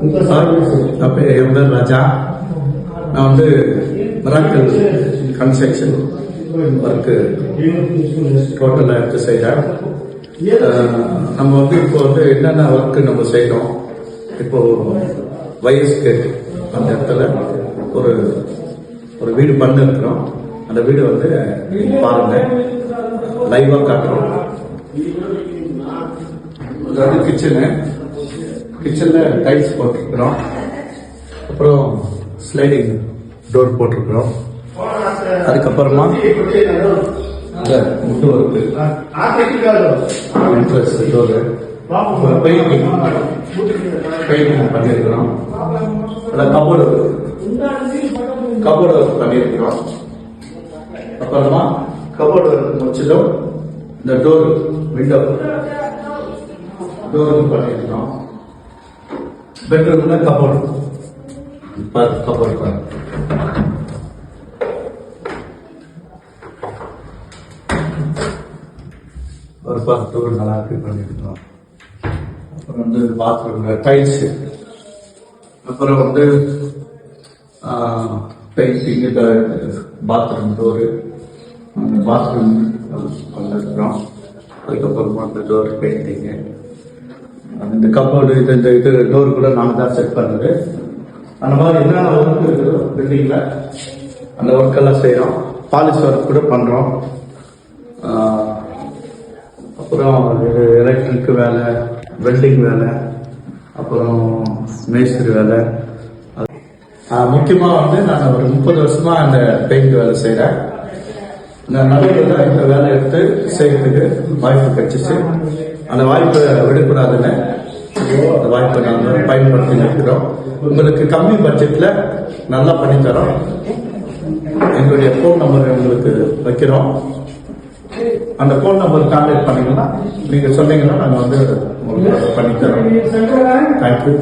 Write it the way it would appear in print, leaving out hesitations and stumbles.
என் பேர் ராஜா. நான் வந்து மிராக்கிள் கன்ஸ்ட்ரக்ஷன் ஒர்க்கு டோட்டலாக எடுத்து செய்கிறேன். நம்ம வந்து இப்போ வந்து என்னென்ன ஒர்க்கு நம்ம செய்யணும், இப்போ வயசுக்கு அந்த இடத்துல ஒரு ஒரு வீடு பண்ணிருக்கிறோம். அந்த வீடு வந்து பாருங்க, லைவா காட்டுறோம். அதாவது கிச்சன்ல டைல்ஸ் போட்டிருக்கிறோம். அப்புறம் ஸ்லைடிங் டோர் போட்டிருக்கிறோம். அதுக்கப்புறமா முட்டு ஒர்க்கு, என்ட்ரன்ஸ் டோரு, பெயிண்டிங் பண்ணியிருக்கிறோம். கபோர்டு ஒர்க் பண்ணியிருக்கிறோம். அப்புறமா கபோர்டு ஒர்க் முடிச்சதும் இந்த டோர் விண்டோ டோர் பண்ணியிருக்கிறோம். பெட்ரூம்ல கபோர்டு ஒரு 10 டோர் நல்லா பண்ணியிருக்கிறோம். அப்புறம் வந்து பாத்ரூம்ல டைல்ஸ், அப்புறம் வந்து பெயிண்டிங், பாத்ரூம் டோரு, பாத்ரூம் பண்ணிருக்கிறோம். அதுக்கப்புறமா அந்த டோர் பெயிண்டிங்கு, இந்த கப்போர்டு, இது டோர் கூட நாங்கள் தான் செட் பண்ணது. அந்த மாதிரி என்னென்ன ஒர்க் இருக்குதோ பில்டிங்ல அந்த ஒர்க்கெல்லாம் செய்கிறோம். பாலிஷ் ஒர்க் கூட பண்ணுறோம். அப்புறம் எலக்ட்ரிக் வேலை, வெல்டிங் வேலை, அப்புறம் மேஸ்திரி வேலை. முக்கியமாக வந்து நான் ஒரு 30 வருஷமா அந்த பெயிண்ட் வேலை செய்கிறேன். இந்த நடுவில் இந்த வேலை எடுத்து செய்யறதுக்கு வாய்ப்பு கிடைச்சிச்சு. அந்த வாய்ப்பை விடக்கூடாதுன்னு அந்த வாய்ப்பை நாங்கள் பயன்படுத்தி இருக்கிறோம். உங்களுக்கு கம்மி பட்ஜெட்ல நல்லா பண்ணித்தரோம். எங்களுடைய ஃபோன் நம்பர் உங்களுக்கு வைக்கிறோம். அந்த ஃபோன் நம்பர் கான்டாக்ட் பண்ணீங்கன்னா, நீங்க சொன்னீங்கன்னா நாங்கள் வந்து உங்களுக்கு பண்ணித்தரோம். தேங்க்யூ.